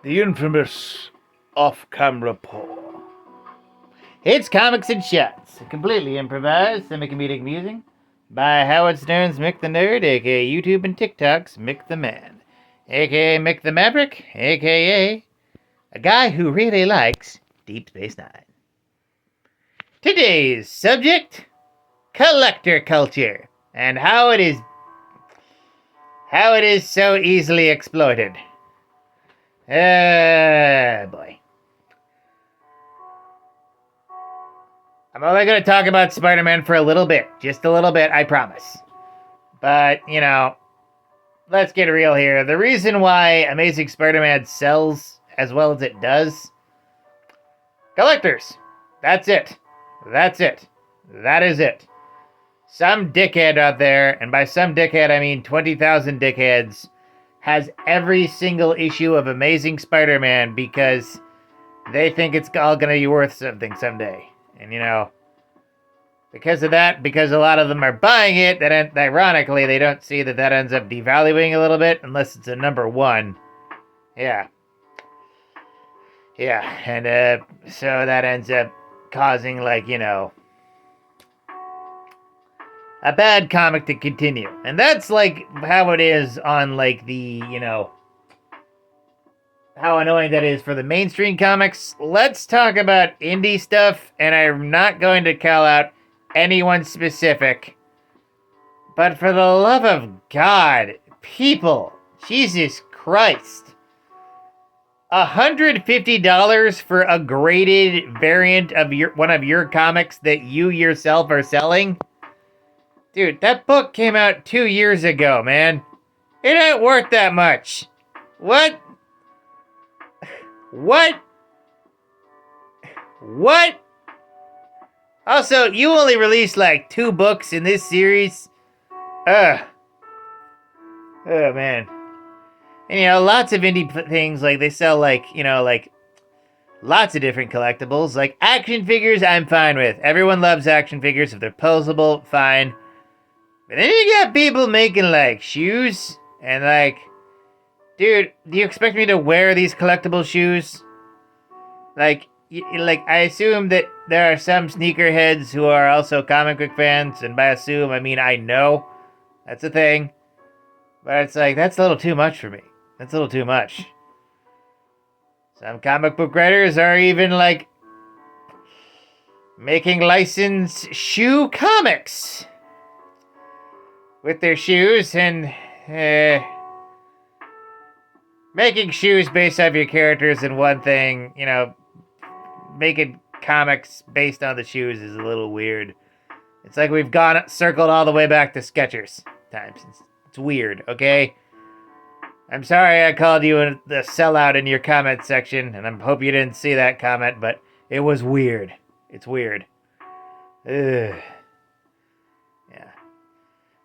The infamous off-camera Paul. It's Comics and Shots, completely improvised, semi-comedic musing by Howard Stern's Mick the Nerd, aka YouTube and TikTok's Mick the Man, aka Mick the Maverick, aka a guy who really likes Deep Space Nine. Today's subject, collector culture, and how it is so easily exploited. Boy. I'm only going to talk about Spider-Man for a little bit. Just a little bit, I promise. But, let's get real here. The reason why Amazing Spider-Man sells as well as it does, collectors. That's it. That is it. Some dickhead out there, and by some dickhead I mean 20,000 dickheads, has every single issue of Amazing Spider-Man because they think it's all going to be worth something someday. And, because of that, because a lot of them are buying it, that ironically, they don't see that ends up devaluing a little bit, unless it's a number one. Yeah. And, so that ends up causing, a bad comic to continue. And that's, how it is on, how annoying that is for the mainstream comics. Let's talk about indie stuff, and I'm not going to call out anyone specific. But for the love of God, people, Jesus Christ. $150 for a graded variant of one of your comics that you yourself are selling? Dude, that book came out 2 years ago, man. It ain't worth that much. What? Also, you only released 2 books in this series. Oh, man. And, lots of indie things, they sell, lots of different collectibles. Action figures, I'm fine with. Everyone loves action figures. If they're posable, fine. But then you got people making, shoes. And, dude, do you expect me to wear these collectible shoes? I assume that there are some sneakerheads who are also comic book fans, and by assume, I mean I know. That's a thing. But it's that's a little too much for me. That's a little too much. Some comic book writers are even, making licensed shoe comics with their shoes, and, making shoes based off your characters and one thing, making comics based on the shoes is a little weird. It's like we've circled all the way back to Skechers times. It's weird, okay? I'm sorry I called you the sellout in your comment section, and I hope you didn't see that comment, but it was weird. It's weird. Ugh. Yeah.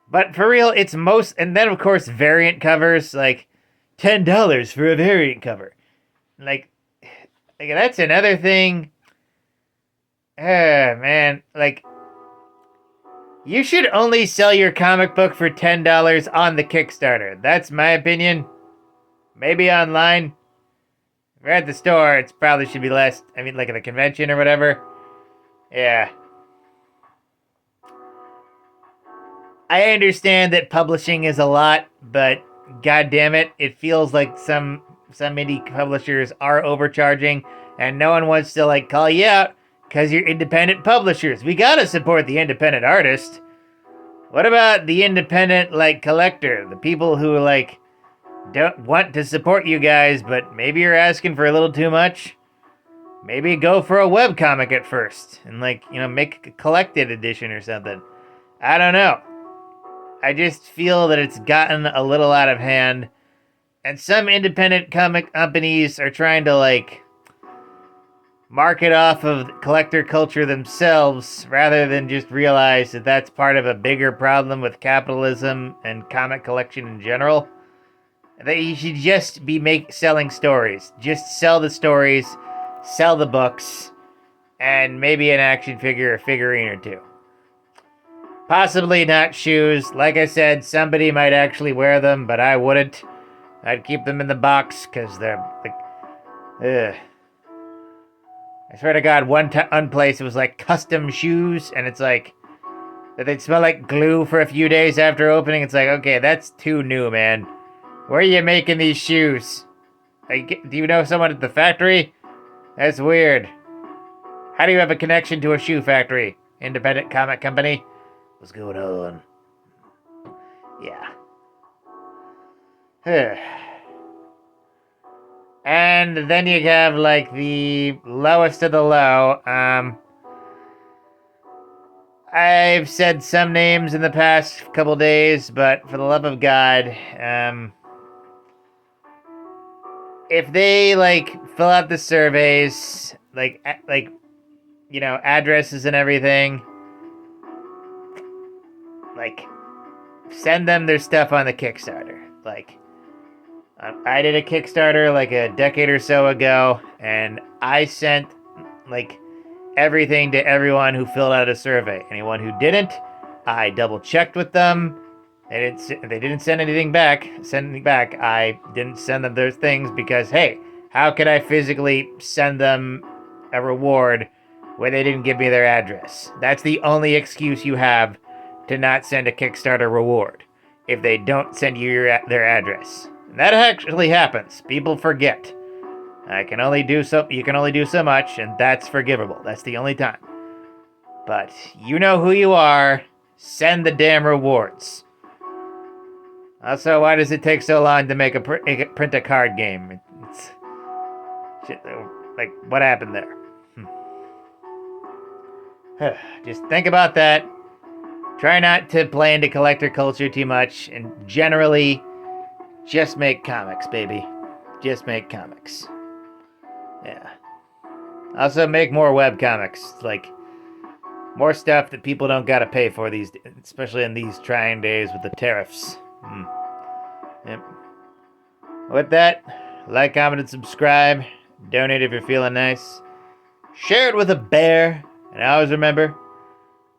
But for real, it's and then of course variant covers, $10 for a variant cover. That's another thing. Man, you should only sell your comic book for $10 on the Kickstarter. That's my opinion. Maybe online. If you're at the store, it probably should be less. I mean, at a convention or whatever. Yeah. I understand that publishing is a lot, but god damn it, it feels like some indie publishers are overcharging, and no one wants to call you out because you're independent publishers. We gotta support the independent artist. What about the independent collector, the people who don't want to support you guys, but maybe you're asking for a little too much? Maybe go for a webcomic at first and make a collected edition or something. I don't know. I just feel that it's gotten a little out of hand, and some independent comic companies are trying to market off of collector culture themselves rather than just realize that that's part of a bigger problem with capitalism and comic collection in general. That you should just be selling stories. Just sell the stories, sell the books, and maybe an action figure or figurine or two. Possibly not shoes. Like I said, somebody might actually wear them, but I wouldn't. I'd keep them in the box because they're Ugh. I swear to God, one place it was like custom shoes, and it's like that they'd smell like glue for a few days after opening. It's like, okay, that's too new, man. Where are you making these shoes? Like, do you know someone at the factory? That's weird. How do you have a connection to a shoe factory? Independent comic company? What's going on? Yeah. And then you have like the lowest of the low. I've said some names in the past couple days, but for the love of God, if they like fill out the surveys, like you know, addresses and everything, like send them their stuff on the Kickstarter. Like I did a Kickstarter like a decade or so ago, and I sent like everything to everyone who filled out a survey. Anyone who didn't, I double checked with them. They didn't send anything back. I didn't send them those things because hey, how could I physically send them a reward where they didn't give me their address? That's the only excuse you have to not send a Kickstarter reward if they don't send you their address. And that actually happens. People forget. You can only do so much, and that's forgivable. That's the only time. But you know who you are. Send the damn rewards. Also, why does it take so long to make print a card game? It's shit, like what happened there? Just think about that. Try not to play into collector culture too much, and generally, just make comics, baby. Just make comics. Yeah. Also, make more web comics, like more stuff that people don't gotta pay for these, especially in these trying days with the tariffs. Yep. With that, like, comment, and subscribe. Donate if you're feeling nice. Share it with a bear. And always remember,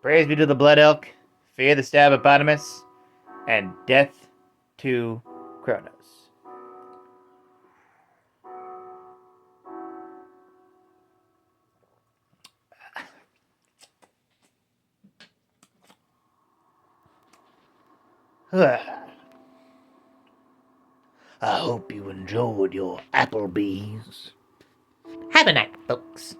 praise be to the blood elk, fear the stabopotamus, and death to Kronos. I hope you enjoyed your Applebee's. Have a night, folks.